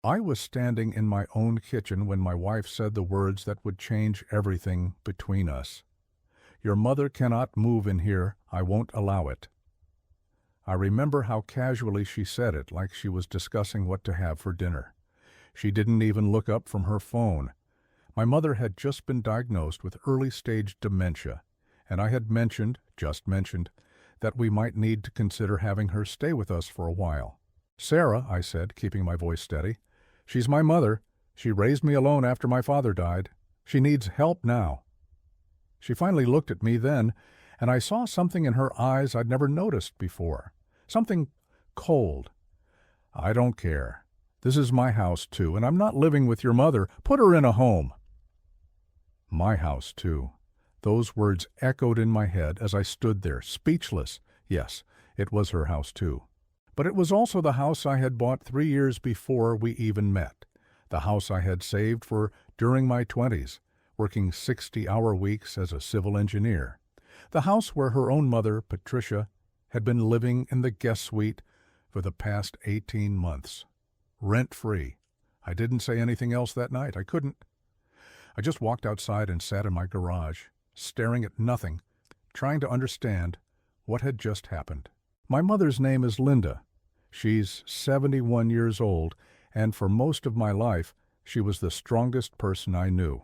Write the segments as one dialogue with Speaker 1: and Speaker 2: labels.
Speaker 1: I was standing in my own kitchen when my wife said the words that would change everything between us. "Your mother cannot move in here. I won't allow it." I remember how casually she said it, like she was discussing what to have for dinner. She didn't even look up from her phone. My mother had just been diagnosed with early-stage dementia, and I had just mentioned, that we might need to consider having her stay with us for a while. "Sarah," I said, keeping my voice steady, "she's my mother. She raised me alone after my father died. She needs help now." She finally looked at me then, and I saw something in her eyes I'd never noticed before. Something cold. "I don't care. This is my house, too, and I'm not living with your mother. Put her in a home." My house, too. Those words echoed in my head as I stood there, speechless. Yes, it was her house, too. But it was also the house I had bought 3 years before we even met. The house I had saved for during my 20s, working 60-hour weeks as a civil engineer. The house where her own mother, Patricia, had been living in the guest suite for the past 18 months. Rent-free. I didn't say anything else that night. I couldn't. I just walked outside and sat in my garage, staring at nothing, trying to understand what had just happened. My mother's name is Linda. She's 71 years old, and for most of my life, she was the strongest person I knew.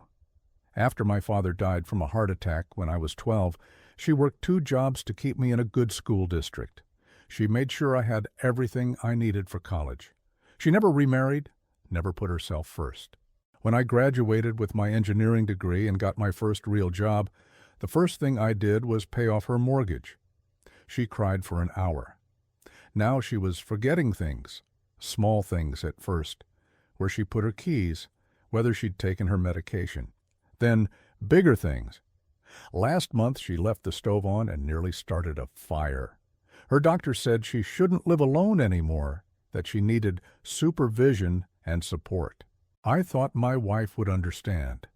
Speaker 1: After my father died from a heart attack when I was 12, she worked 2 jobs to keep me in a good school district. She made sure I had everything I needed for college. She never remarried, never put herself first. When I graduated with my engineering degree and got my first real job, the first thing I did was pay off her mortgage. She cried for an hour. Now she was forgetting things, small things at first, where she put her keys, whether she'd taken her medication. Then bigger things. Last month she left the stove on and nearly started a fire. Her doctor said she shouldn't live alone anymore, that she needed supervision and support. I thought my wife would understand.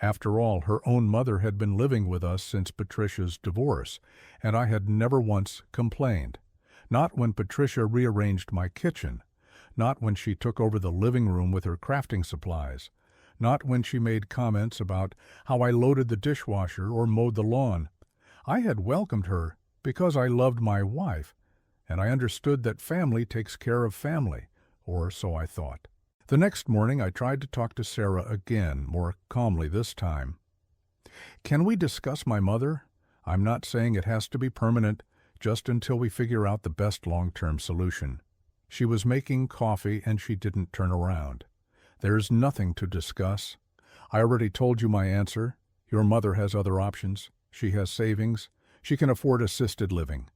Speaker 1: After all, her own mother had been living with us since Patricia's divorce, and I had never once complained. Not when Patricia rearranged my kitchen, not when she took over the living room with her crafting supplies, not when she made comments about how I loaded the dishwasher or mowed the lawn. I had welcomed her because I loved my wife, and I understood that family takes care of family, or so I thought. The next morning I tried to talk to Sarah again, more calmly this time. "Can we discuss my mother? I'm not saying it has to be permanent, just until we figure out the best long-term solution." She was making coffee and she didn't turn around. "There's nothing to discuss. I already told you my answer. Your mother has other options. She has savings. She can afford assisted living."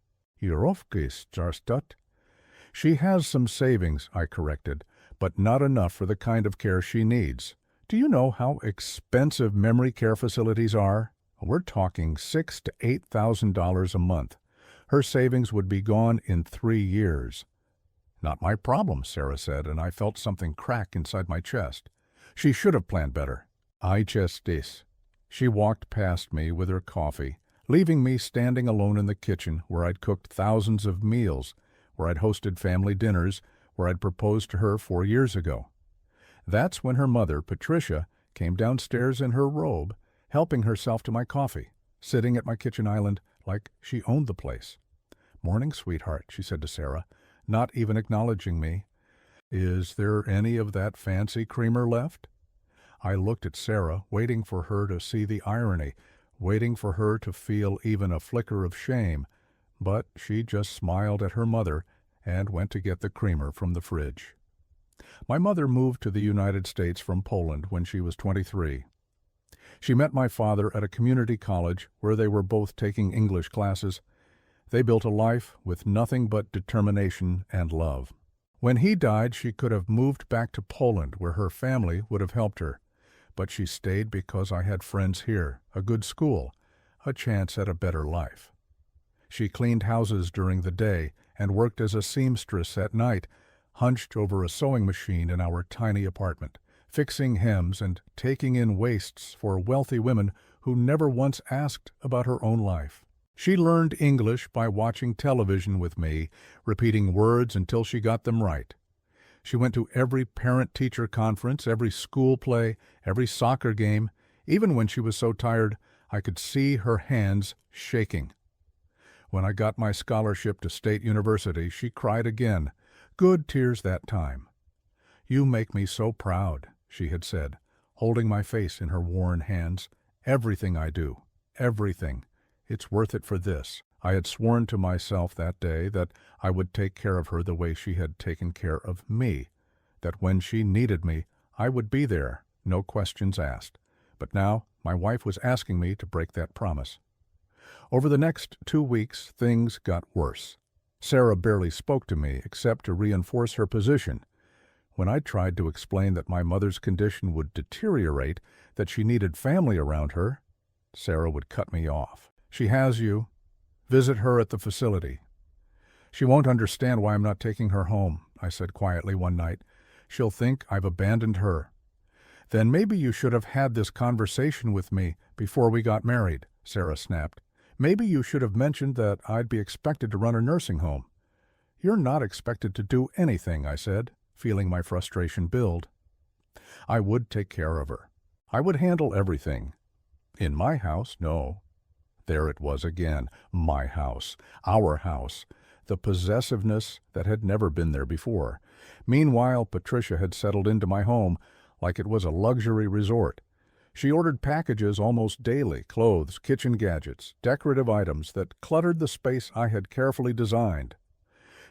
Speaker 1: "She has some savings," I corrected, "but not enough for the kind of care she needs. Do you know how expensive memory care facilities are? We're talking $6,000 to $8,000 a month. Her savings would be gone in 3 years. "Not my problem," Sarah said, and I felt something crack inside my chest. She should have planned better. "I just this." She walked past me with her coffee, leaving me standing alone in the kitchen where I'd cooked thousands of meals, where I'd hosted family dinners, where I'd proposed to her 4 years ago. That's when her mother, Patricia, came downstairs in her robe, helping herself to my coffee, sitting at my kitchen island like she owned the place. "Morning, sweetheart," she said to Sarah, not even acknowledging me. "Is there any of that fancy creamer left?" I looked at Sarah, waiting for her to see the irony, waiting for her to feel even a flicker of shame, but she just smiled at her mother and went to get the creamer from the fridge. My mother moved to the United States from Poland when she was 23. She met my father at a community college where they were both taking English classes. They built a life with nothing but determination and love. When he died, she could have moved back to Poland where her family would have helped her, but she stayed because I had friends here, a good school, a chance at a better life. She cleaned houses during the day and worked as a seamstress at night, hunched over a sewing machine in our tiny apartment, fixing hems and taking in waists for wealthy women who never once asked about her own life. She learned English by watching television with me, repeating words until she got them right. She went to every parent-teacher conference, every school play, every soccer game, even when she was so tired I could see her hands shaking. When I got my scholarship to State University, she cried again, good tears that time. "You make me so proud," she had said, holding my face in her worn hands. "Everything I do, everything. It's worth it for this." I had sworn to myself that day that I would take care of her the way she had taken care of me, that when she needed me, I would be there, no questions asked. But now my wife was asking me to break that promise. Over the next 2 weeks, things got worse. Sarah barely spoke to me except to reinforce her position. When I tried to explain that my mother's condition would deteriorate, that she needed family around her, Sarah would cut me off. "She has you. Visit her at the facility." "She won't understand why I'm not taking her home," I said quietly one night. "She'll think I've abandoned her." "Then maybe you should have had this conversation with me before we got married," Sarah snapped. "Maybe you should have mentioned that I'd be expected to run a nursing home." "You're not expected to do anything," I said, feeling my frustration build. I would take care of her. I would handle everything. In my house, no. There it was again, my house, our house, the possessiveness that had never been there before. Meanwhile, Patricia had settled into my home like it was a luxury resort. She ordered packages almost daily, clothes, kitchen gadgets, decorative items that cluttered the space I had carefully designed.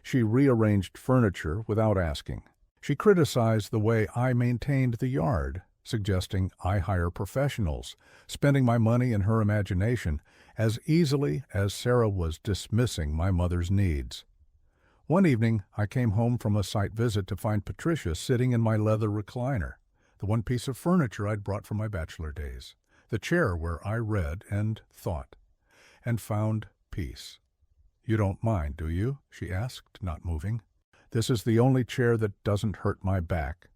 Speaker 1: She rearranged furniture without asking. She criticized the way I maintained the yard, suggesting I hire professionals, spending my money in her imagination as easily as Sarah was dismissing my mother's needs. One evening, I came home from a site visit to find Patricia sitting in my leather recliner, the one piece of furniture I'd brought from my bachelor days, the chair where I read and thought, and found peace. "You don't mind, do you?" she asked, not moving. "This is the only chair that doesn't hurt my back."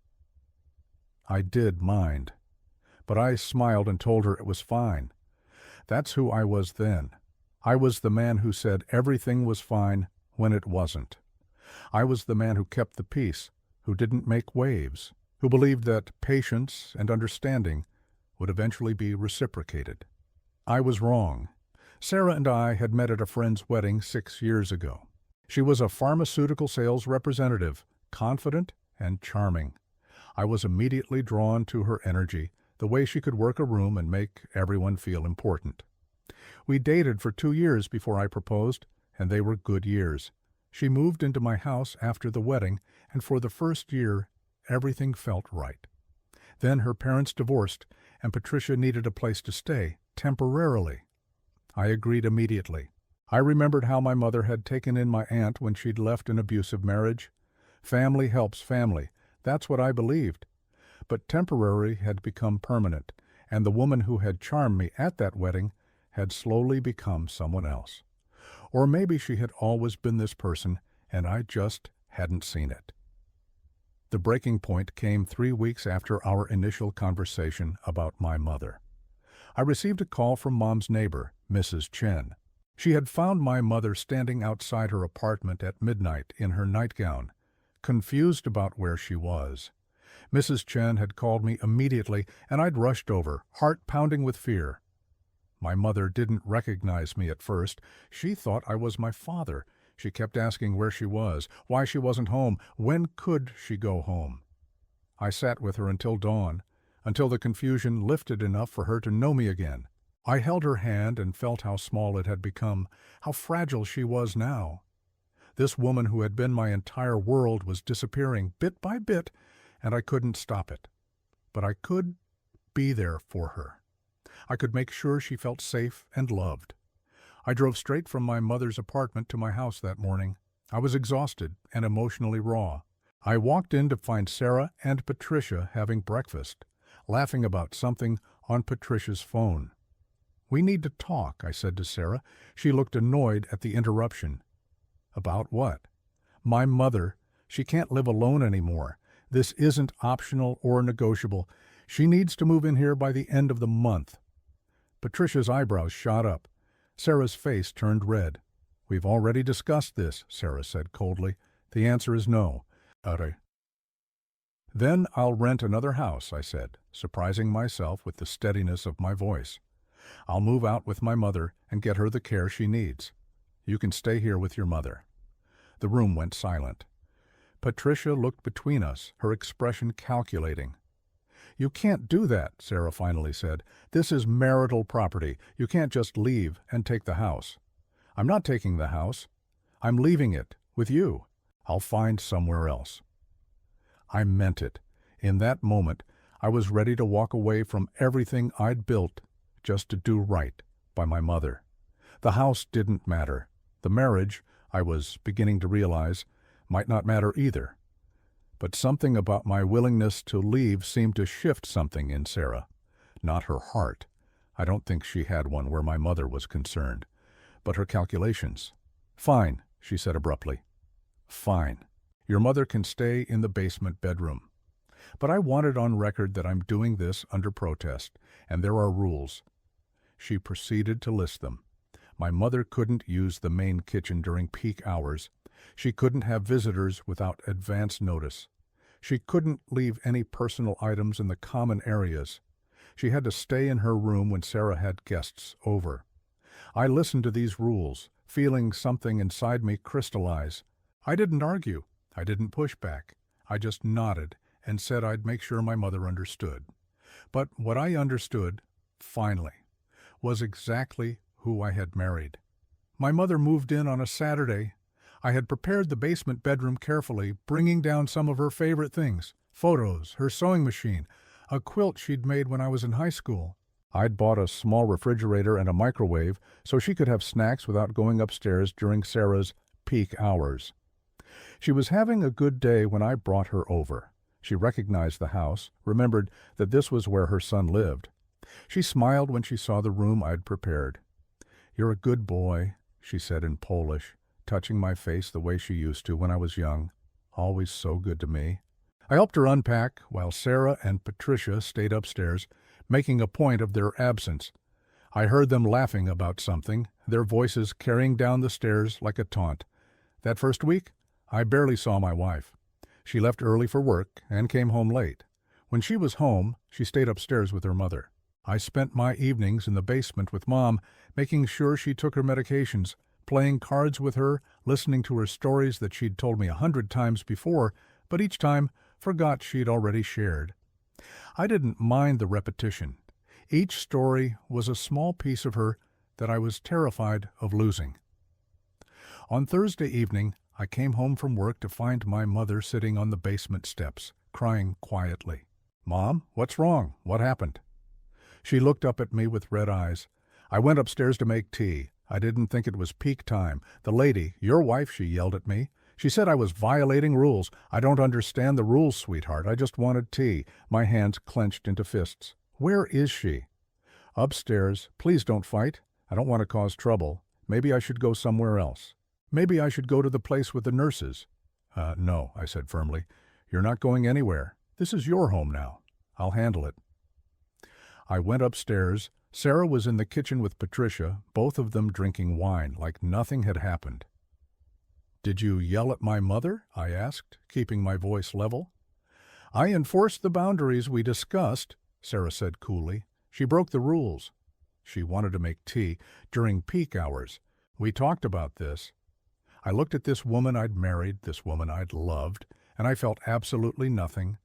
Speaker 1: I did mind, but I smiled and told her it was fine. That's who I was then. I was the man who said everything was fine when it wasn't. I was the man who kept the peace, who didn't make waves, who believed that patience and understanding would eventually be reciprocated. I was wrong. Sarah and I had met at a friend's wedding 6 years ago. She was a pharmaceutical sales representative, confident and charming. I was immediately drawn to her energy, the way she could work a room and make everyone feel important. We dated for 2 years before I proposed, and they were good years. She moved into my house after the wedding, and for the first year, everything felt right. Then her parents divorced, and Patricia needed a place to stay, temporarily. I agreed immediately. I remembered how my mother had taken in my aunt when she'd left an abusive marriage. Family helps family. That's what I believed. But temporary had become permanent, and the woman who had charmed me at that wedding had slowly become someone else. Or maybe she had always been this person, and I just hadn't seen it. The breaking point came 3 weeks after our initial conversation about my mother. I received a call from Mom's neighbor, Mrs. Chen. She had found my mother standing outside her apartment at midnight in her nightgown, confused about where she was. Mrs. Chen had called me immediately, and I'd rushed over, heart pounding with fear. My mother didn't recognize me at first. She thought I was my father. She kept asking where she was, why she wasn't home, when could she go home. I sat with her until dawn, until the confusion lifted enough for her to know me again. I held her hand and felt how small it had become, how fragile she was now. This woman who had been my entire world was disappearing bit by bit, and I couldn't stop it. But I could be there for her. I could make sure she felt safe and loved. I drove straight from my mother's apartment to my house that morning. I was exhausted and emotionally raw. I walked in to find Sarah and Patricia having breakfast, laughing about something on Patricia's phone. "We need to talk," I said to Sarah. She looked annoyed at the interruption. "About what?" "My mother. She can't live alone anymore. This isn't optional or negotiable. She needs to move in here by the end of the month." Patricia's eyebrows shot up. Sarah's face turned red. "We've already discussed this," Sarah said coldly. "The answer is no." Then I'll rent another house, I said, surprising myself with the steadiness of my voice. I'll move out with my mother and get her the care she needs. You can stay here with your mother. The room went silent. Patricia looked between us, her expression calculating. You can't do that, Sarah finally said. This is marital property. You can't just leave and take the house. I'm not taking the house. I'm leaving it with you. I'll find somewhere else. I meant it. In that moment, I was ready to walk away from everything I'd built just to do right by my mother. The house didn't matter. The marriage, I was beginning to realize, might not matter either. But something about my willingness to leave seemed to shift something in Sarah. Not her heart. I don't think she had one where my mother was concerned. But her calculations. Fine, she said abruptly. Fine. Your mother can stay in the basement bedroom. But I want it on record that I'm doing this under protest, and there are rules. She proceeded to list them. My mother couldn't use the main kitchen during peak hours. She couldn't have visitors without advance notice. She couldn't leave any personal items in the common areas. She had to stay in her room when Sarah had guests over. I listened to these rules, feeling something inside me crystallize. I didn't argue. I didn't push back. I just nodded and said I'd make sure my mother understood. But what I understood, finally, was exactly who I had married. My mother moved in on a Saturday. I had prepared the basement bedroom carefully, bringing down some of her favorite things, photos, her sewing machine, a quilt she'd made when I was in high school. I'd bought a small refrigerator and a microwave so she could have snacks without going upstairs during Sarah's peak hours. She was having a good day when I brought her over. She recognized the house, remembered that this was where her son lived. She smiled when she saw the room I'd prepared. "You're a good boy," she said in Polish, touching my face the way she used to when I was young. Always so good to me. I helped her unpack while Sarah and Patricia stayed upstairs, making a point of their absence. I heard them laughing about something, their voices carrying down the stairs like a taunt. That first week, I barely saw my wife. She left early for work and came home late. When she was home, she stayed upstairs with her mother. I spent my evenings in the basement with Mom, making sure she took her medications, playing cards with her, listening to her stories that she'd told me 100 times before, but each time forgot she'd already shared. I didn't mind the repetition. Each story was a small piece of her that I was terrified of losing. On Thursday evening, I came home from work to find my mother sitting on the basement steps, crying quietly. "Mom, what's wrong? What happened?" She looked up at me with red eyes. "I went upstairs to make tea. I didn't think it was peak time. The lady, your wife," she yelled at me. "She said I was violating rules. I don't understand the rules, sweetheart. I just wanted tea." My hands clenched into fists. "Where is she?" "Upstairs. Please don't fight. I don't want to cause trouble. Maybe I should go somewhere else. Maybe I should go to the place with the nurses." No," I said firmly. "You're not going anywhere. This is your home now. I'll handle it." I went upstairs. Sarah was in the kitchen with Patricia, both of them drinking wine, like nothing had happened. "Did you yell at my mother?" I asked, keeping my voice level. "I enforced the boundaries we discussed," Sarah said coolly. "She broke the rules." She wanted to make tea during peak hours. We talked about this. I looked at this woman I'd married, this woman I'd loved, and I felt absolutely nothing.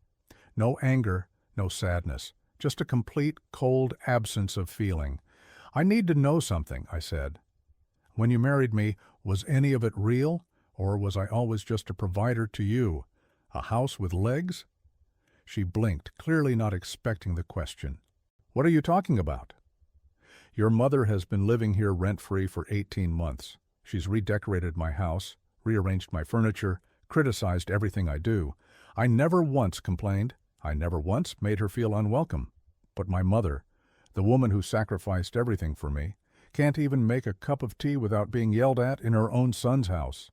Speaker 1: No anger, no sadness, just a complete, cold absence of feeling. "I need to know something," I said. "When you married me, was any of it real, or was I always just a provider to you? A house with legs?" She blinked, clearly not expecting the question. "What are you talking about?" "Your mother has been living here rent-free for 18 months. She's redecorated my house, rearranged my furniture, criticized everything I do. I never once complained. I never once made her feel unwelcome. But my mother, the woman who sacrificed everything for me, can't even make a cup of tea without being yelled at in her own son's house."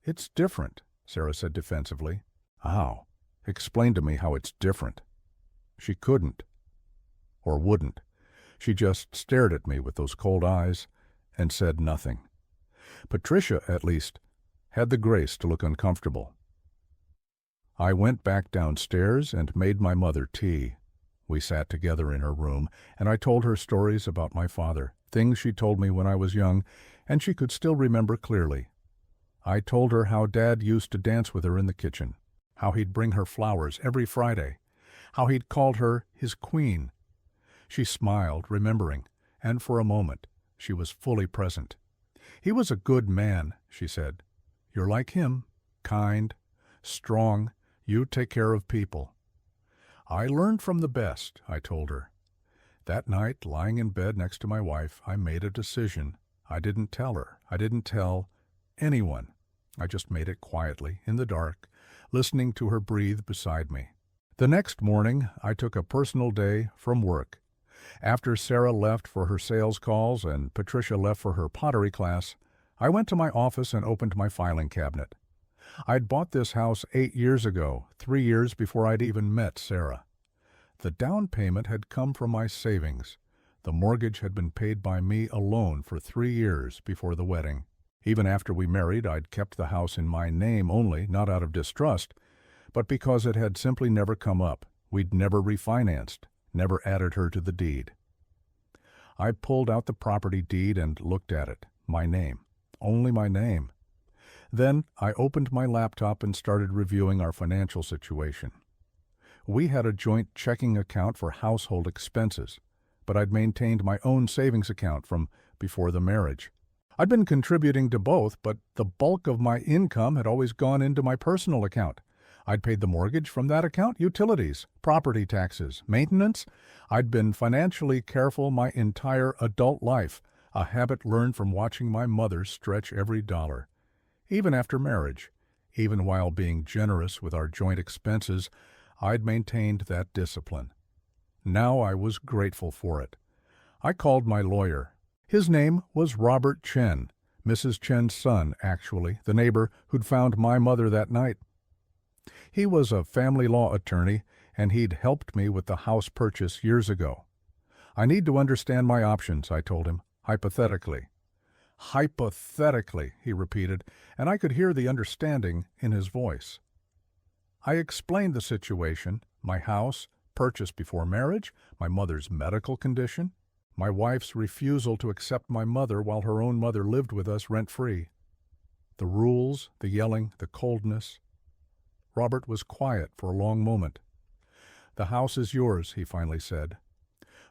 Speaker 1: "It's different," Sarah said defensively. "How? Explain to me how it's different." She couldn't. Or wouldn't. She just stared at me with those cold eyes and said nothing. Patricia, at least, had the grace to look uncomfortable. I went back downstairs and made my mother tea. We sat together in her room, and I told her stories about my father, things she told me when I was young, and she could still remember clearly. I told her how Dad used to dance with her in the kitchen, how he'd bring her flowers every Friday, how he'd called her his queen. She smiled, remembering, and for a moment she was fully present. "He was a good man," she said. "You're like him, kind, strong, you take care of people." "I learned from the best," I told her. That night, lying in bed next to my wife, I made a decision. I didn't tell her. I didn't tell anyone. I just made it quietly, in the dark, listening to her breathe beside me. The next morning, I took a personal day from work. After Sarah left for her sales calls and Patricia left for her pottery class, I went to my office and opened my filing cabinet. I'd bought this house 8 years ago, 3 years before I'd even met Sarah. The down payment had come from my savings. The mortgage had been paid by me alone for 3 years before the wedding. Even after we married, I'd kept the house in my name only, not out of distrust, but because it had simply never come up. We'd never refinanced, never added her to the deed. I pulled out the property deed and looked at it. My name. Only my name. Then I opened my laptop and started reviewing our financial situation. We had a joint checking account for household expenses, but I'd maintained my own savings account from before the marriage. I'd been contributing to both, but the bulk of my income had always gone into my personal account. I'd paid the mortgage from that account, utilities, property taxes, maintenance. I'd been financially careful my entire adult life, a habit learned from watching my mother stretch every dollar. Even after marriage, even while being generous with our joint expenses, I'd maintained that discipline. Now I was grateful for it. I called my lawyer. His name was Robert Chen, Mrs. Chen's son, actually, the neighbor who'd found my mother that night. He was a family law attorney, and he'd helped me with the house purchase years ago. "I need to understand my options," I told him, hypothetically. "Hypothetically," he repeated, and I could hear the understanding in his voice. I explained the situation, my house, purchased before marriage, my mother's medical condition, my wife's refusal to accept my mother while her own mother lived with us rent-free. The rules, the yelling, the coldness. Robert was quiet for a long moment. "The house is yours," he finally said.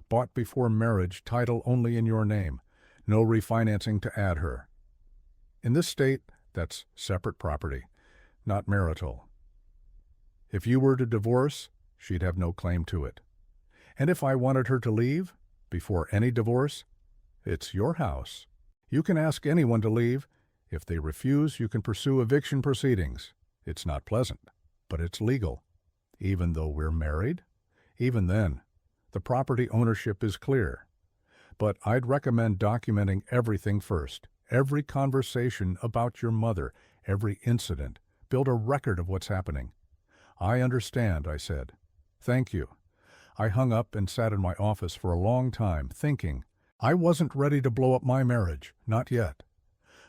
Speaker 1: "Bought before marriage, title only in your name. No refinancing to add her. In this state, that's separate property, not marital. If you were to divorce, she'd have no claim to it. And if I wanted her to leave, before any divorce, it's your house. You can ask anyone to leave. If they refuse, you can pursue eviction proceedings. It's not pleasant, but it's legal. Even though we're married, even then, the property ownership is clear. But I'd recommend documenting everything first, every conversation about your mother, every incident. Build a record of what's happening." "I understand," I said. "Thank you." I hung up and sat in my office for a long time, thinking. I wasn't ready to blow up my marriage, not yet.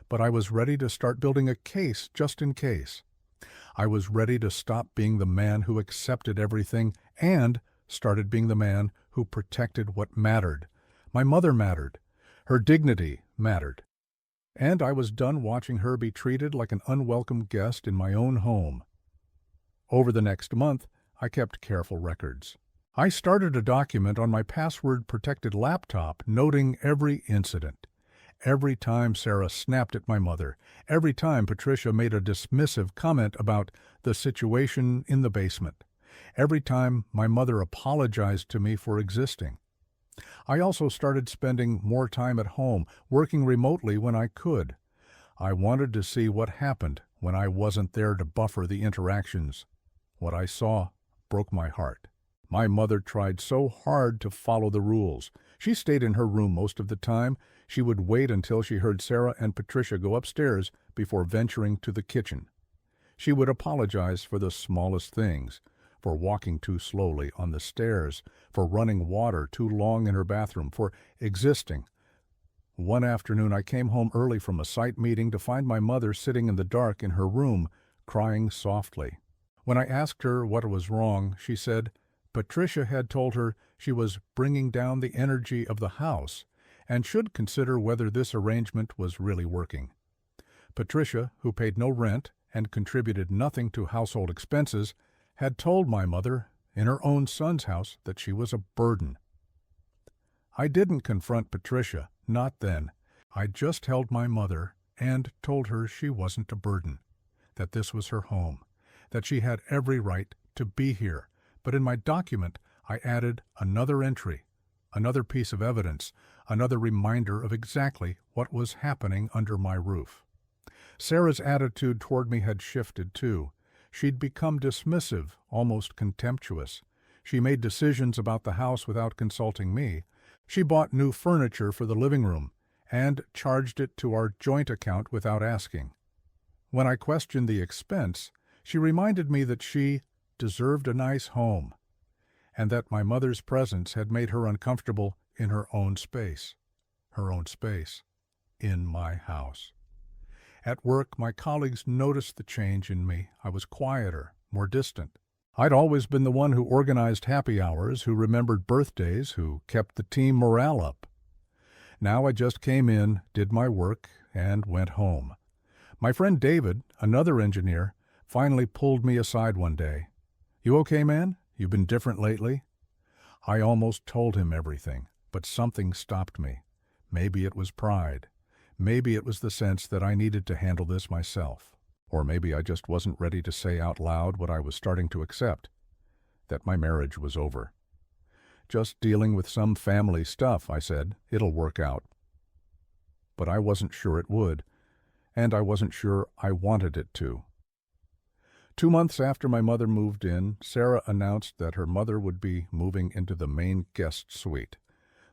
Speaker 1: But I was ready to start building a case just in case. I was ready to stop being the man who accepted everything and started being the man who protected what mattered. My mother mattered. Her dignity mattered. And I was done watching her be treated like an unwelcome guest in my own home. Over the next month, I kept careful records. I started a document on my password-protected laptop noting every incident. Every time Sarah snapped at my mother, every time Patricia made a dismissive comment about the situation in the basement, every time my mother apologized to me for existing. I also started spending more time at home, working remotely when I could. I wanted to see what happened when I wasn't there to buffer the interactions. What I saw broke my heart. My mother tried so hard to follow the rules. She stayed in her room most of the time. She would wait until she heard Sarah and Patricia go upstairs before venturing to the kitchen. She would apologize for the smallest things, for walking too slowly on the stairs, for running water too long in her bathroom, for existing. One afternoon I came home early from a site meeting to find my mother sitting in the dark in her room, crying softly. When I asked her what was wrong, she said Patricia had told her she was bringing down the energy of the house and should consider whether this arrangement was really working. Patricia, who paid no rent and contributed nothing to household expenses, had told my mother in her own son's house that she was a burden. I didn't confront Patricia, not then. I just held my mother and told her she wasn't a burden, that this was her home, that she had every right to be here. But in my document, I added another entry, another piece of evidence, another reminder of exactly what was happening under my roof. Sarah's attitude toward me had shifted, too. She'd become dismissive, almost contemptuous. She made decisions about the house without consulting me. She bought new furniture for the living room and charged it to our joint account without asking. When I questioned the expense, she reminded me that she deserved a nice home and that my mother's presence had made her uncomfortable in her own space in my house. At work, my colleagues noticed the change in me. I was quieter, more distant. I'd always been the one who organized happy hours, who remembered birthdays, who kept the team morale up. Now I just came in, did my work, and went home. My friend David, another engineer, finally pulled me aside one day. "You okay, man? You've been different lately?" I almost told him everything, but something stopped me. Maybe it was pride. Maybe it was the sense that I needed to handle this myself. Or maybe I just wasn't ready to say out loud what I was starting to accept, that my marriage was over. "Just dealing with some family stuff," I said. "It'll work out." But I wasn't sure it would, and I wasn't sure I wanted it to. 2 months after my mother moved in, Sarah announced that her mother would be moving into the main guest suite,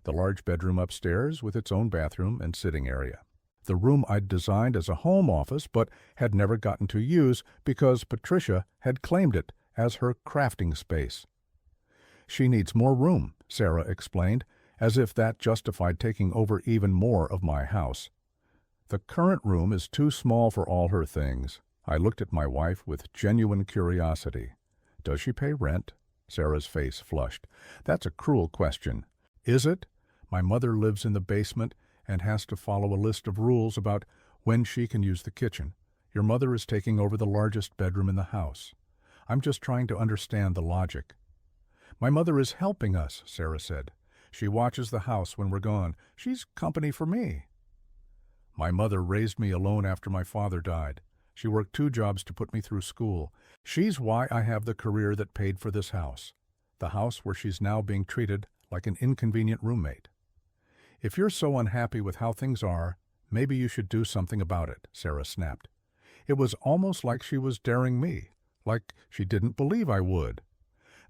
Speaker 1: the large bedroom upstairs with its own bathroom and sitting area. The room I'd designed as a home office but had never gotten to use because Patricia had claimed it as her crafting space. "She needs more room," Sarah explained, as if that justified taking over even more of my house. "The current room is too small for all her things." I looked at my wife with genuine curiosity. "Does she pay rent?" Sarah's face flushed. "That's a cruel question." "Is it? My mother lives in the basement and has to follow a list of rules about when she can use the kitchen. Your mother is taking over the largest bedroom in the house. I'm just trying to understand the logic." "My mother is helping us," Sarah said. "She watches the house when we're gone. She's company for me." "My mother raised me alone after my father died. She worked 2 jobs to put me through school. She's why I have the career that paid for this house, the house where she's now being treated like an inconvenient roommate." "If you're so unhappy with how things are, maybe you should do something about it," Sarah snapped. It was almost like she was daring me, like she didn't believe I would.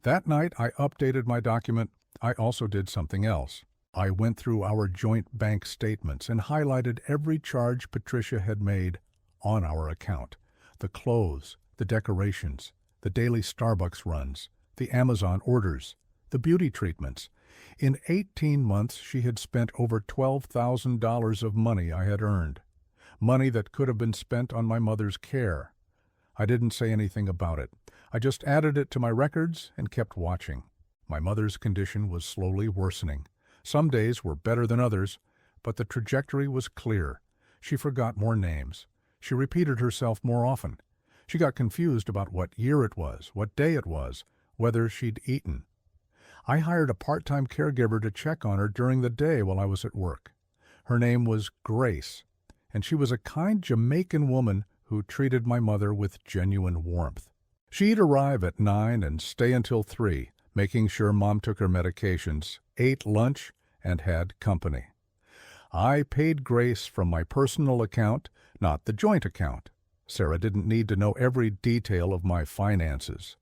Speaker 1: That night I updated my document. I also did something else. I went through our joint bank statements and highlighted every charge Patricia had made on our account. The clothes, the decorations, the daily Starbucks runs, the Amazon orders, the beauty treatments. In 18 months, she had spent over $12,000 of money I had earned, money that could have been spent on my mother's care. I didn't say anything about it. I just added it to my records and kept watching. My mother's condition was slowly worsening. Some days were better than others, but the trajectory was clear. She forgot more names. She repeated herself more often. She got confused about what year it was, what day it was, whether she'd eaten. I hired a part-time caregiver to check on her during the day while I was at work. Her name was Grace, and she was a kind Jamaican woman who treated my mother with genuine warmth. She'd arrive at 9 and stay until 3, making sure Mom took her medications, ate lunch, and had company. I paid Grace from my personal account, not the joint account. Sarah didn't need to know every detail of my finances.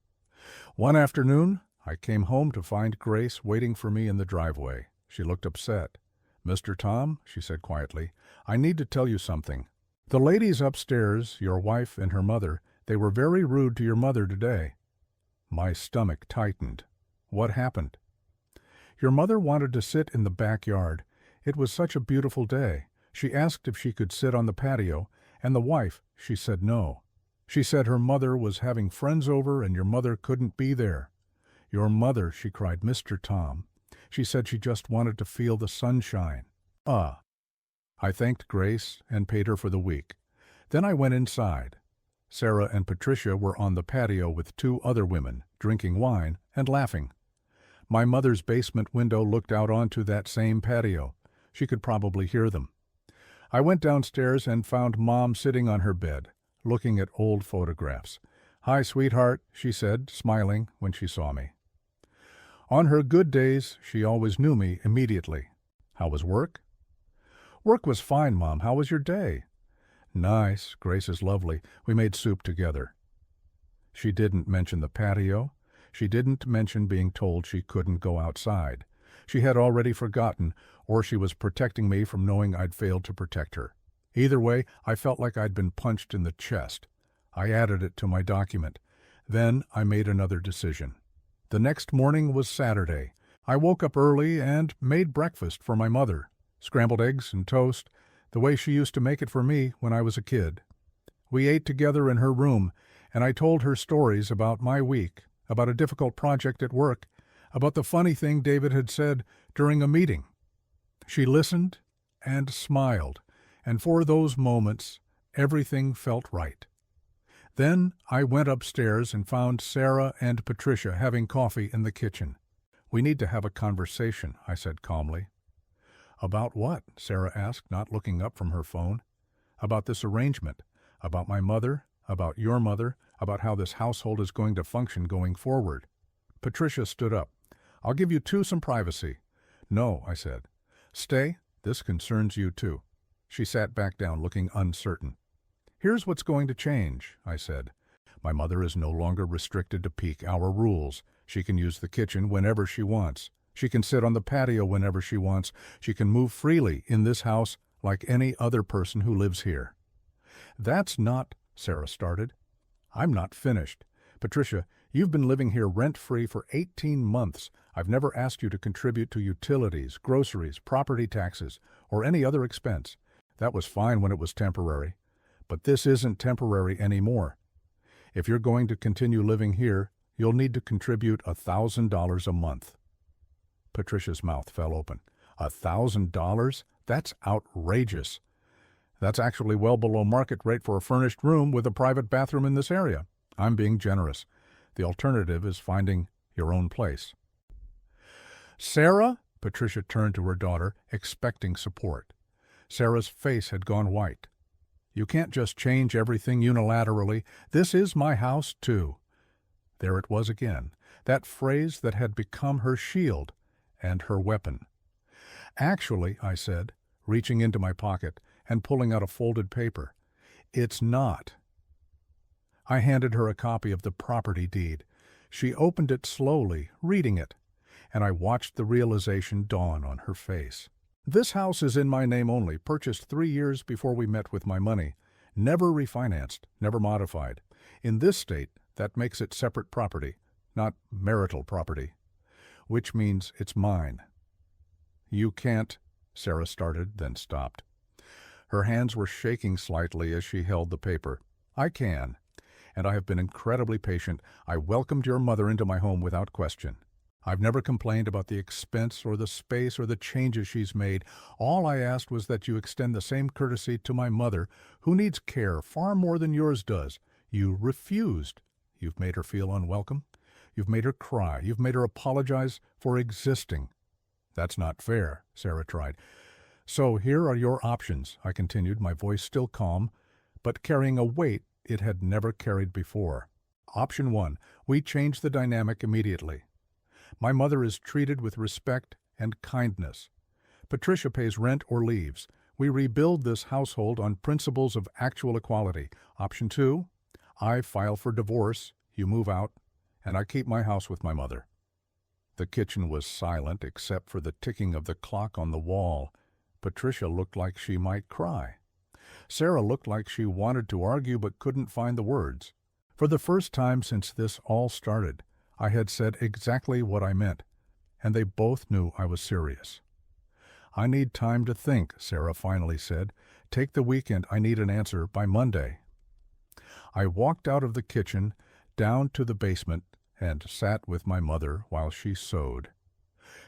Speaker 1: One afternoon, I came home to find Grace waiting for me in the driveway. She looked upset. "Mr. Tom," she said quietly, "I need to tell you something. The ladies upstairs, your wife and her mother, they were very rude to your mother today." My stomach tightened. "What happened?" "Your mother wanted to sit in the backyard. It was such a beautiful day. She asked if she could sit on the patio, and the wife, she said no." She said her mother was having friends over and your mother couldn't be there. Your mother, she cried, Mr. Tom. She said she just wanted to feel the sunshine. Ah. I thanked Grace and paid her for the week. Then I went inside. Sarah and Patricia were on the patio with 2 other women, drinking wine and laughing. My mother's basement window looked out onto that same patio. She could probably hear them. I went downstairs and found Mom sitting on her bed, looking at old photographs. "Hi, sweetheart," she said, smiling when she saw me. On her good days, she always knew me immediately. How was work? "Work was fine, Mom. How was your day?" "Nice. Grace is lovely. We made soup together." She didn't mention the patio. She didn't mention being told she couldn't go outside. She had already forgotten, or she was protecting me from knowing I'd failed to protect her. Either way, I felt like I'd been punched in the chest. I added it to my document. Then I made another decision. The next morning was Saturday. I woke up early and made breakfast for my mother. Scrambled eggs and toast, the way she used to make it for me when I was a kid. We ate together in her room, and I told her stories about my week, about a difficult project at work, about the funny thing David had said during a meeting. She listened and smiled, and for those moments, everything felt right. Then I went upstairs and found Sarah and Patricia having coffee in the kitchen. "We need to have a conversation," I said calmly. "About what?" Sarah asked, not looking up from her phone. "About this arrangement, about my mother, about your mother, about how this household is going to function going forward." Patricia stood up. "I'll give you 2 some privacy." "No," I said. "Stay. This concerns you too." She sat back down, looking uncertain. "Here's what's going to change," I said. "My mother is no longer restricted to peak hour rules. She can use the kitchen whenever she wants. She can sit on the patio whenever she wants. She can move freely in this house like any other person who lives here." "That's not," Sarah started. "I'm not finished. Patricia, you've been living here rent-free for 18 months. I've never asked you to contribute to utilities, groceries, property taxes, or any other expense. That was fine when it was temporary. But this isn't temporary anymore. If you're going to continue living here, you'll need to contribute $1,000 a month." Patricia's mouth fell open. $1,000? That's outrageous. That's actually well below market rate for a furnished room with a private bathroom in this area. I'm being generous. The alternative is finding your own place. "Sarah?" Patricia turned to her daughter, expecting support. Sarah's face had gone white. "You can't just change everything unilaterally. This is my house, too." There it was again, that phrase that had become her shield and her weapon. "Actually," I said, reaching into my pocket and pulling out a folded paper, "it's not." I handed her a copy of the property deed. She opened it slowly, reading it, and I watched the realization dawn on her face. "This house is in my name only, purchased 3 years before we met with my money. Never refinanced, never modified. In this state, that makes it separate property, not marital property, which means it's mine." "You can't," Sarah started, then stopped. Her hands were shaking slightly as she held the paper. "I can, and I have been incredibly patient. I welcomed your mother into my home without question. I've never complained about the expense or the space or the changes she's made. All I asked was that you extend the same courtesy to my mother, who needs care far more than yours does. You refused. You've made her feel unwelcome. You've made her cry. You've made her apologize for existing." "That's not fair," Sarah tried. "So here are your options," I continued, my voice still calm, but carrying a weight it had never carried before. "Option 1, we change the dynamic immediately. My mother is treated with respect and kindness. Patricia pays rent or leaves. We rebuild this household on principles of actual equality. Option 2, I file for divorce, you move out, and I keep my house with my mother." The kitchen was silent except for the ticking of the clock on the wall. Patricia looked like she might cry. Sarah looked like she wanted to argue but couldn't find the words. For the first time since this all started, I had said exactly what I meant, and they both knew I was serious. "I need time to think," Sarah finally said. "Take the weekend. I need an answer by Monday." I walked out of the kitchen, down to the basement, and sat with my mother while she sewed.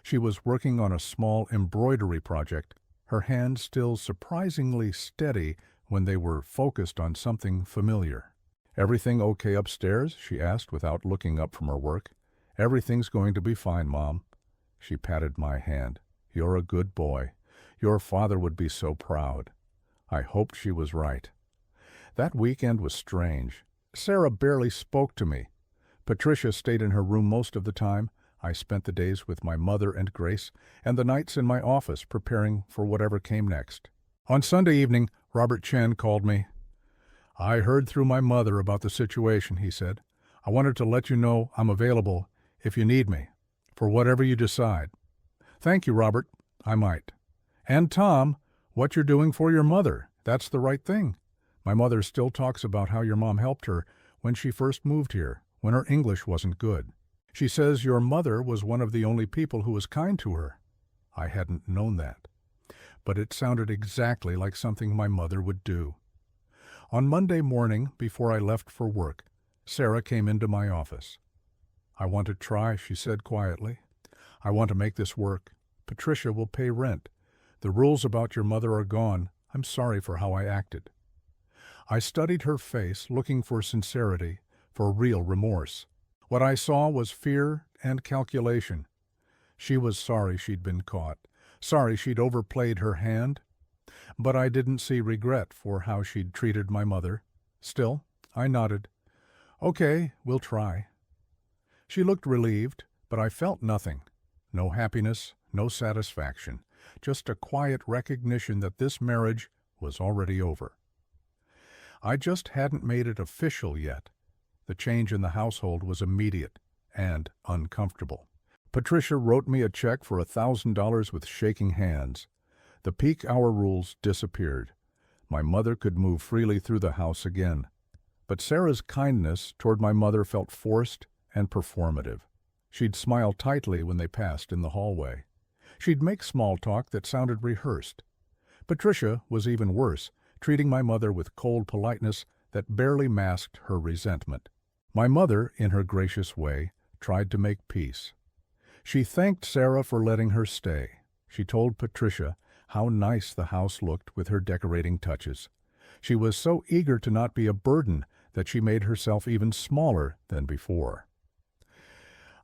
Speaker 1: She was working on a small embroidery project, her hands still surprisingly steady when they were focused on something familiar. "Everything okay upstairs?" she asked without looking up from her work. "Everything's going to be fine, Mom." She patted my hand. "You're a good boy. Your father would be so proud." I hoped she was right. That weekend was strange. Sarah barely spoke to me. Patricia stayed in her room most of the time. I spent the days with my mother and Grace, and the nights in my office preparing for whatever came next. On Sunday evening, Robert Chen called me. "I heard through my mother about the situation," he said. "I wanted to let you know I'm available if you need me, for whatever you decide." "Thank you, Robert. I might." "And Tom, what you're doing for your mother, that's the right thing. My mother still talks about how your mom helped her when she first moved here, when her English wasn't good. She says your mother was one of the only people who was kind to her." I hadn't known that, but it sounded exactly like something my mother would do. On Monday morning, before I left for work, Sarah came into my office. "I want to try," she said quietly. "I want to make this work. Patricia will pay rent. The rules about your mother are gone. I'm sorry for how I acted." I studied her face, looking for sincerity, for real remorse. What I saw was fear and calculation. She was sorry she'd been caught, sorry she'd overplayed her hand. But I didn't see regret for how she'd treated my mother. Still, I nodded. "Okay, we'll try." She looked relieved, but I felt nothing. No happiness, no satisfaction, just a quiet recognition that this marriage was already over. I just hadn't made it official yet. The change in the household was immediate and uncomfortable. Patricia wrote me a check for $1,000 with shaking hands. The peak hour rules disappeared. My mother could move freely through the house again. But Sarah's kindness toward my mother felt forced and performative. She'd smile tightly when they passed in the hallway. She'd make small talk that sounded rehearsed. Patricia was even worse, treating my mother with cold politeness that barely masked her resentment. My mother, in her gracious way, tried to make peace. She thanked Sarah for letting her stay. She told Patricia how nice the house looked with her decorating touches. She was so eager to not be a burden that she made herself even smaller than before.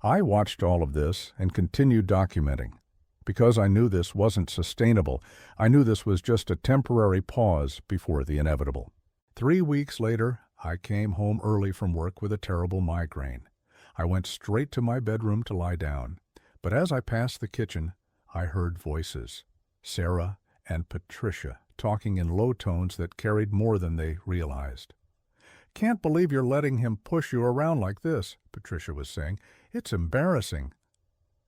Speaker 1: I watched all of this and continued documenting. Because I knew this wasn't sustainable, I knew this was just a temporary pause before the inevitable. 3 weeks later, I came home early from work with a terrible migraine. I went straight to my bedroom to lie down, but as I passed the kitchen, I heard voices. Sarah and Patricia talking in low tones that carried more than they realized. "Can't believe you're letting him push you around like this," Patricia was saying. "It's embarrassing."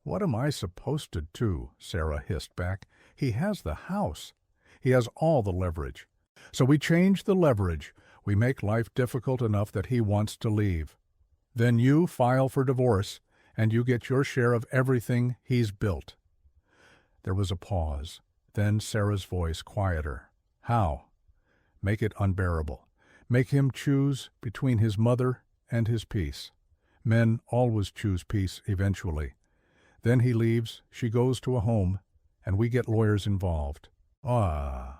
Speaker 1: "What am I supposed to do?" Sarah hissed back. "He has the house. He has all the leverage. So we change the leverage. We make life difficult enough that he wants to leave. Then you file for divorce, and you get your share of everything he's built." There was a pause. Then Sarah's voice quieter. "How?" "Make it unbearable. Make him choose between his mother and his peace. Men always choose peace eventually. Then he leaves, she goes to a home, and we get lawyers involved." Ah.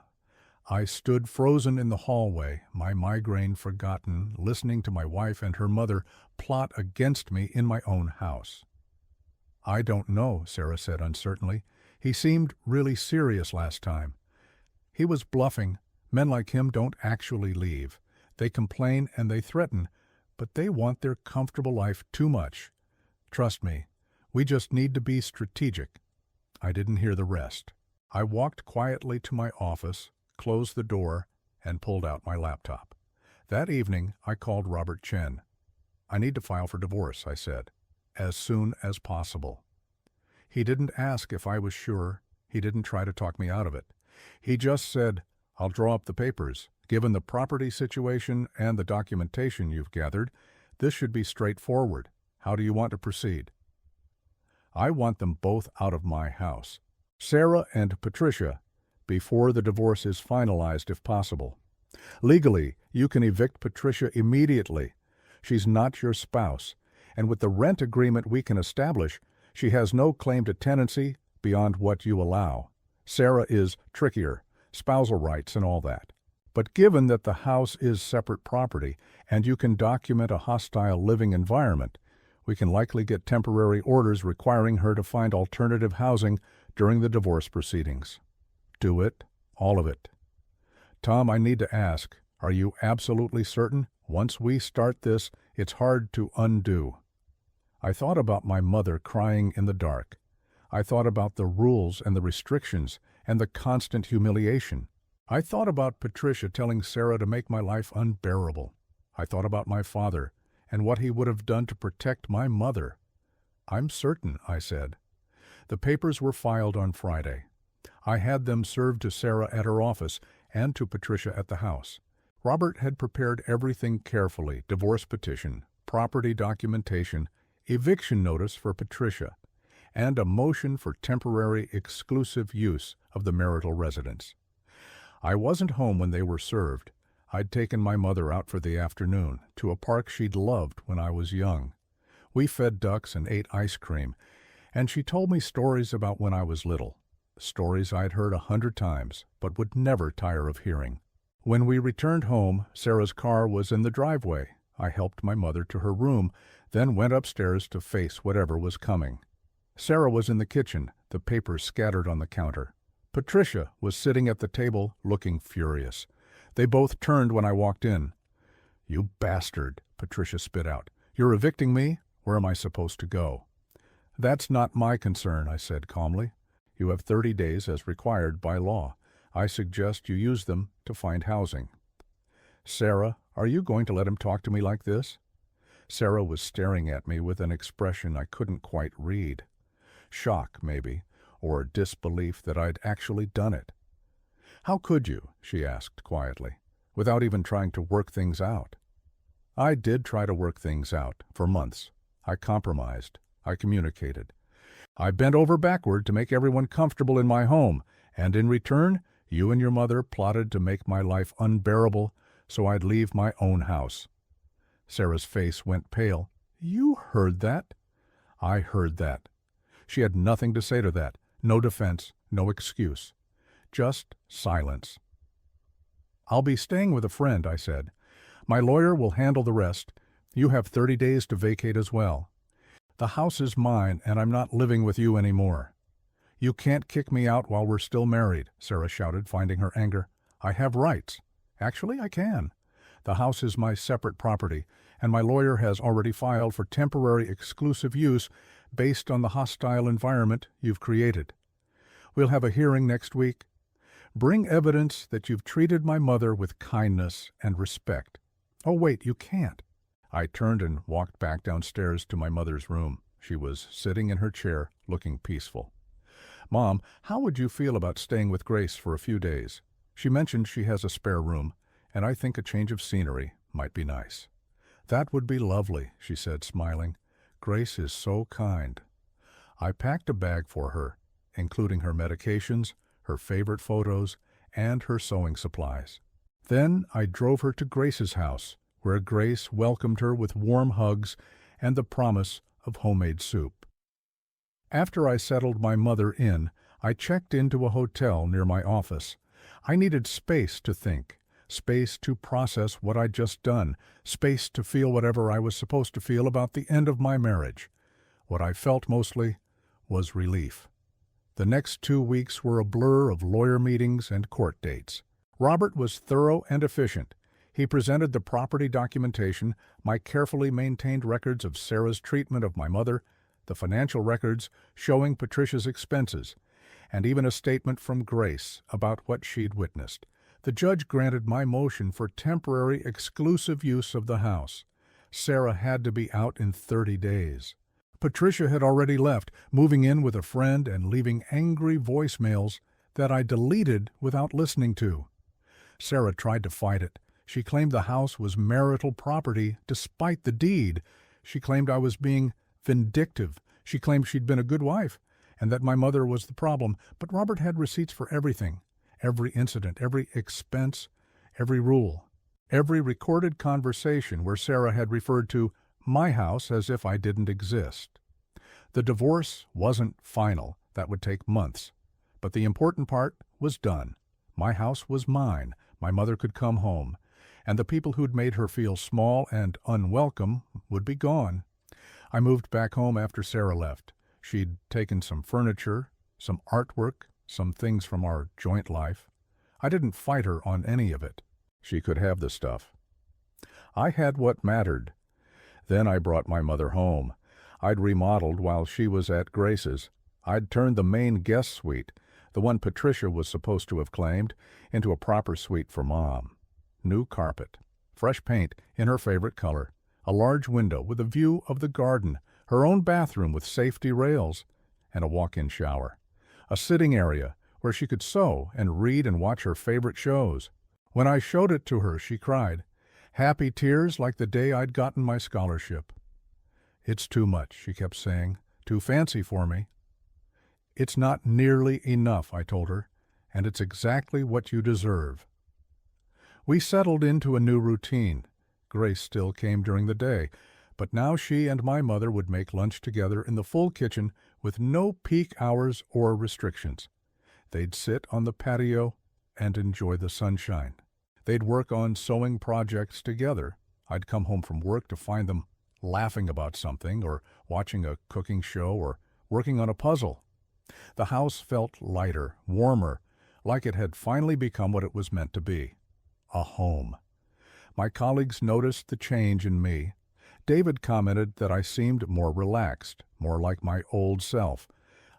Speaker 1: I stood frozen in the hallway, my migraine forgotten, listening to my wife and her mother plot against me in my own house. "I don't know," Sarah said uncertainly. "He seemed really serious last time." "He was bluffing. Men like him don't actually leave. They complain and they threaten, but they want their comfortable life too much. Trust me, we just need to be strategic." I didn't hear the rest. I walked quietly to my office, closed the door, and pulled out my laptop. That evening, I called Robert Chen. "I need to file for divorce," I said, "as soon as possible." He didn't ask if I was sure. He didn't try to talk me out of it. He just said, "I'll draw up the papers. Given the property situation and the documentation you've gathered, this should be straightforward. How do you want to proceed?" "I want them both out of my house. Sarah and Patricia, before the divorce is finalized if possible. Legally, you can evict Patricia immediately. She's not your spouse, and with the rent agreement we can establish, she has no claim to tenancy beyond what you allow. Sarah is trickier, spousal rights and all that. But given that the house is separate property and you can document a hostile living environment, we can likely get temporary orders requiring her to find alternative housing during the divorce proceedings. Do it, all of it. Tom, I need to ask, are you absolutely certain? Once we start this, it's hard to undo. I thought about my mother crying in the dark. I thought about the rules and the restrictions and the constant humiliation. I thought about Patricia telling Sarah to make my life unbearable. I thought about my father and what he would have done to protect my mother. I'm certain, I said. The papers were filed on Friday. I had them served to Sarah at her office and to Patricia at the house. Robert had prepared everything carefully: divorce petition, property documentation, eviction notice for Patricia, and a motion for temporary exclusive use of the marital residence. I wasn't home when they were served. I'd taken my mother out for the afternoon to a park she'd loved when I was young. We fed ducks and ate ice cream, and she told me stories about when I was little, stories I'd heard 100 times but would never tire of hearing. When we returned home, Sarah's car was in the driveway. I helped my mother to her room, then went upstairs to face whatever was coming. Sarah was in the kitchen, the papers scattered on the counter. Patricia was sitting at the table, looking furious. They both turned when I walked in. "You bastard," Patricia spit out. "You're evicting me? Where am I supposed to go?" "That's not my concern," I said calmly. "You have 30 days as required by law. I suggest you use them to find housing." "Sarah, are you going to let him talk to me like this?" Sarah was staring at me with an expression I couldn't quite read. Shock, maybe, or disbelief that I'd actually done it. "How could you?" she asked quietly, "without even trying to work things out?" I did try to work things out, for months. I compromised. I communicated. I bent over backward to make everyone comfortable in my home, and in return, you and your mother plotted to make my life unbearable so I'd leave my own house. Sarah's face went pale. "You heard that?" "I heard that." She had nothing to say to that. No defense, no excuse. Just silence. "I'll be staying with a friend," I said. "My lawyer will handle the rest. You have 30 days to vacate as well. The house is mine, and I'm not living with you anymore." "You can't kick me out while we're still married," Sarah shouted, finding her anger. "I have rights. Actually, I can. The house is my separate property, and my lawyer has already filed for temporary exclusive use based on the hostile environment you've created. We'll have a hearing next week. Bring evidence that you've treated my mother with kindness and respect." "Oh, wait, you can't." I turned and walked back downstairs to my mother's room. She was sitting in her chair, looking peaceful. "Mom, how would you feel about staying with Grace for a few days? She mentioned she has a spare room, and I think a change of scenery might be nice." "That would be lovely," she said, smiling. "Grace is so kind." I packed a bag for her, including her medications, her favorite photos, and her sewing supplies. Then I drove her to Grace's house, where Grace welcomed her with warm hugs and the promise of homemade soup. After I settled my mother in, I checked into a hotel near my office. I needed space to think, space to process what I'd just done, space to feel whatever I was supposed to feel about the end of my marriage. What I felt mostly was relief. The next 2 weeks were a blur of lawyer meetings and court dates. Robert was thorough and efficient. He presented the property documentation, my carefully maintained records of Sarah's treatment of my mother, the financial records showing Patricia's expenses, and even a statement from Grace about what she'd witnessed. The judge granted my motion for temporary exclusive use of the house. Sarah had to be out in 30 days. Patricia had already left, moving in with a friend and leaving angry voicemails that I deleted without listening to. Sarah tried to fight it. She claimed the house was marital property despite the deed. She claimed I was being vindictive. She claimed she'd been a good wife and that my mother was the problem. But Robert had receipts for everything, every incident, every expense, every rule, every recorded conversation where Sarah had referred to my house as if I didn't exist. The divorce wasn't final. That would take months. But the important part was done. My house was mine. My mother could come home. And the people who'd made her feel small and unwelcome would be gone. I moved back home after Sarah left. She'd taken some furniture, some artwork, some things from our joint life. I didn't fight her on any of it. She could have the stuff. I had what mattered. Then I brought my mother home. I'd remodeled while she was at Grace's. I'd turned the main guest suite, the one Patricia was supposed to have claimed, into a proper suite for Mom. New carpet, fresh paint in her favorite color, a large window with a view of the garden, her own bathroom with safety rails, and a walk-in shower. A sitting area where she could sew and read and watch her favorite shows. When I showed it to her, she cried, happy tears like the day I'd gotten my scholarship. It's too much, she kept saying, too fancy for me. It's not nearly enough, I told her, and it's exactly what you deserve. We settled into a new routine. Grace still came during the day, but now she and my mother would make lunch together in the full kitchen with no peak hours or restrictions. They'd sit on the patio and enjoy the sunshine. They'd work on sewing projects together. I'd come home from work to find them laughing about something or watching a cooking show or working on a puzzle. The house felt lighter, warmer, like it had finally become what it was meant to be. A home. My colleagues noticed the change in me. David commented that I seemed more relaxed, more like my old self.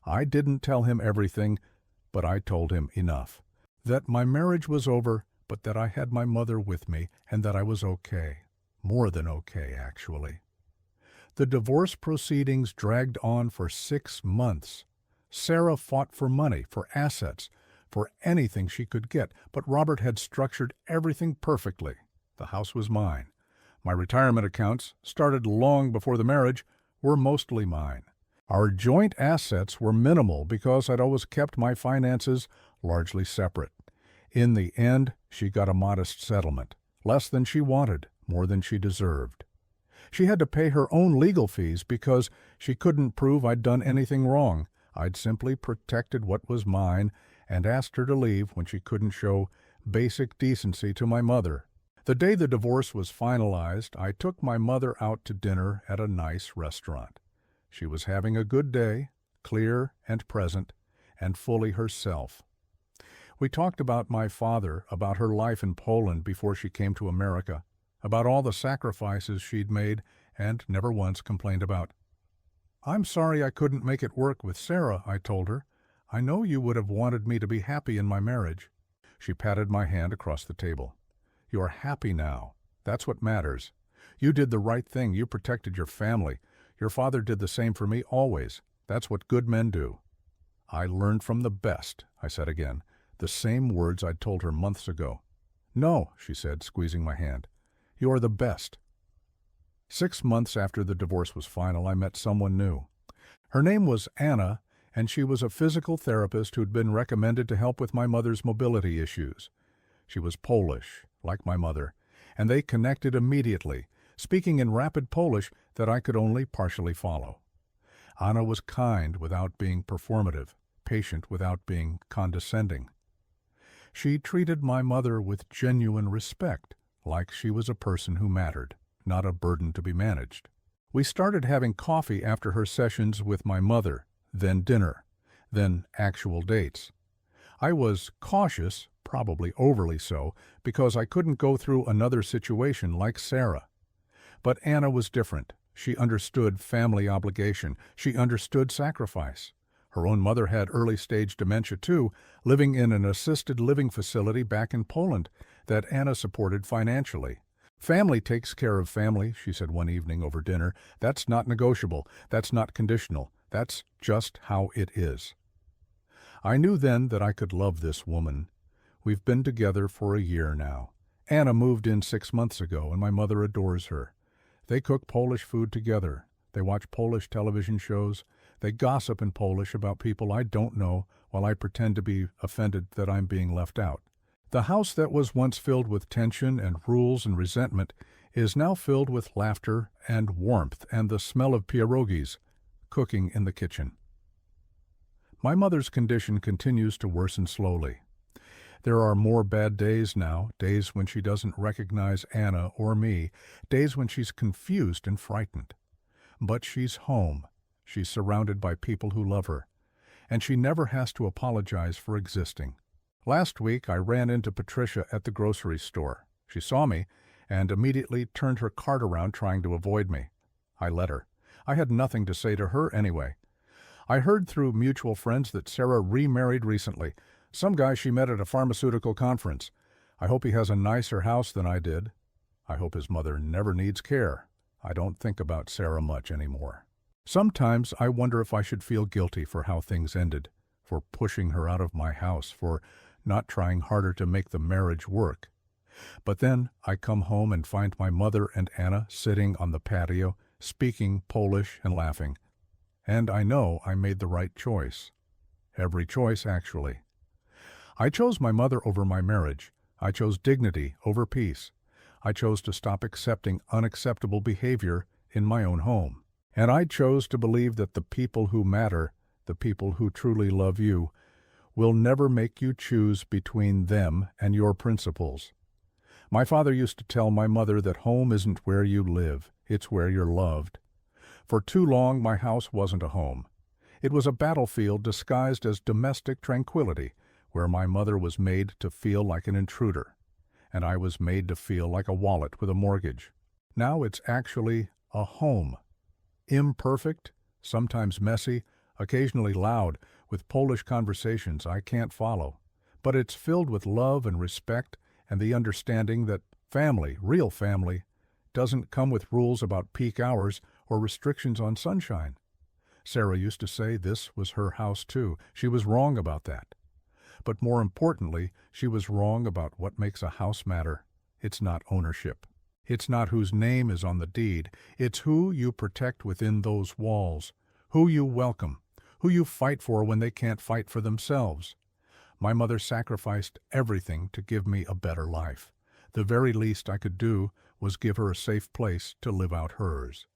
Speaker 1: I didn't tell him everything, but I told him enough. That my marriage was over, but that I had my mother with me and that I was okay. More than okay, actually. The divorce proceedings dragged on for 6 months. Sarah fought for money, for assets, for anything she could get, but Robert had structured everything perfectly. The house was mine. My retirement accounts, started long before the marriage, were mostly mine. Our joint assets were minimal because I'd always kept my finances largely separate. In the end, she got a modest settlement, less than she wanted, more than she deserved. She had to pay her own legal fees because she couldn't prove I'd done anything wrong. I'd simply protected what was mine and asked her to leave when she couldn't show basic decency to my mother. The day the divorce was finalized, I took my mother out to dinner at a nice restaurant. She was having a good day, clear and present, and fully herself. We talked about my father, about her life in Poland before she came to America, about all the sacrifices she'd made and never once complained about. I'm sorry I couldn't make it work with Sarah, I told her. I know you would have wanted me to be happy in my marriage. She patted my hand across the table. You're happy now. That's what matters. You did the right thing. You protected your family. Your father did the same for me always. That's what good men do. I learned from the best, I said again, the same words I'd told her months ago. No, she said, squeezing my hand. You're the best. 6 months after the divorce was final, I met someone new. Her name was Anna, and she was a physical therapist who'd been recommended to help with my mother's mobility issues. She was Polish, like my mother, and they connected immediately, speaking in rapid Polish that I could only partially follow. Anna was kind without being performative, patient without being condescending. She treated my mother with genuine respect, like she was a person who mattered, not a burden to be managed. We started having coffee after her sessions with my mother, then dinner, then actual dates. I was cautious, probably overly so, because I couldn't go through another situation like Sarah. But Anna was different. She understood family obligation. She understood sacrifice. Her own mother had early-stage dementia too, living in an assisted living facility back in Poland that Anna supported financially. Family takes care of family, she said one evening over dinner. That's not negotiable. That's not conditional. That's just how it is. I knew then that I could love this woman. We've been together for a year now. Anna moved in 6 months ago, and my mother adores her. They cook Polish food together. They watch Polish television shows. They gossip in Polish about people I don't know while I pretend to be offended that I'm being left out. The house that was once filled with tension and rules and resentment is now filled with laughter and warmth and the smell of pierogies cooking in the kitchen. My mother's condition continues to worsen slowly. There are more bad days now, days when she doesn't recognize Anna or me, days when she's confused and frightened. But she's home. She's surrounded by people who love her, and she never has to apologize for existing. Last week, I ran into Patricia at the grocery store. She saw me and immediately turned her cart around trying to avoid me. I let her. I had nothing to say to her anyway. I heard through mutual friends that Sarah remarried recently. Some guy she met at a pharmaceutical conference. I hope he has a nicer house than I did. I hope his mother never needs care. I don't think about Sarah much anymore. Sometimes I wonder if I should feel guilty for how things ended, for pushing her out of my house, for not trying harder to make the marriage work. But then I come home and find my mother and Anna sitting on the patio, speaking Polish and laughing. And I know I made the right choice. Every choice, actually. I chose my mother over my marriage. I chose dignity over peace. I chose to stop accepting unacceptable behavior in my own home. And I chose to believe that the people who matter, the people who truly love you, will never make you choose between them and your principles. My father used to tell my mother that home isn't where you live, it's where you're loved. For too long, my house wasn't a home. It was a battlefield disguised as domestic tranquility, where my mother was made to feel like an intruder, and I was made to feel like a wallet with a mortgage. Now it's actually a home. Imperfect, sometimes messy, occasionally loud, with Polish conversations I can't follow. But it's filled with love and respect and the understanding that family, real family, doesn't come with rules about peak hours or restrictions on sunshine. Sarah used to say this was her house too. She was wrong about that. But more importantly, she was wrong about what makes a house matter. It's not ownership. It's not whose name is on the deed. It's who you protect within those walls, who you welcome, who you fight for when they can't fight for themselves. My mother sacrificed everything to give me a better life. The very least I could do was give her a safe place to live out hers.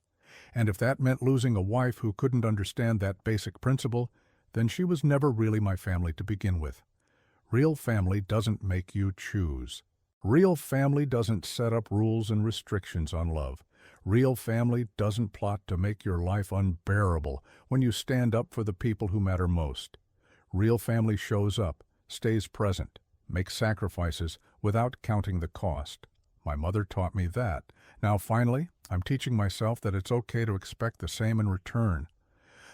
Speaker 1: And if that meant losing a wife who couldn't understand that basic principle, then she was never really my family to begin with. Real family doesn't make you choose. Real family doesn't set up rules and restrictions on love. Real family doesn't plot to make your life unbearable when you stand up for the people who matter most. Real family shows up, stays present, makes sacrifices without counting the cost. My mother taught me that. Now finally, I'm teaching myself that it's okay to expect the same in return.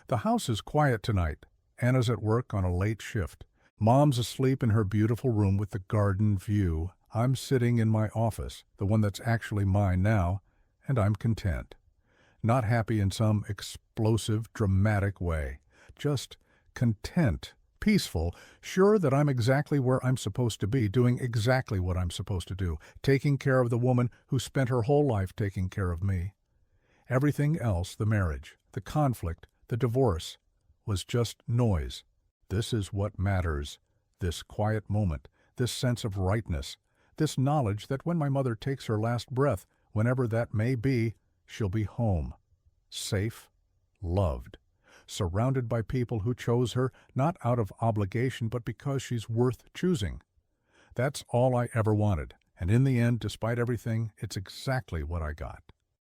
Speaker 1: The house is quiet tonight. Anna's at work on a late shift. Mom's asleep in her beautiful room with the garden view. I'm sitting in my office, the one that's actually mine now, and I'm content. Not happy in some explosive, dramatic way. Just content, peaceful, sure that I'm exactly where I'm supposed to be, doing exactly what I'm supposed to do, taking care of the woman who spent her whole life taking care of me. Everything else, the marriage, the conflict, the divorce, was just noise. This is what matters, this quiet moment, this sense of rightness, this knowledge that when my mother takes her last breath, whenever that may be, she'll be home, safe, loved, surrounded by people who chose her not out of obligation but because she's worth choosing. That's all I ever wanted, and in the end, despite everything, it's exactly what I got.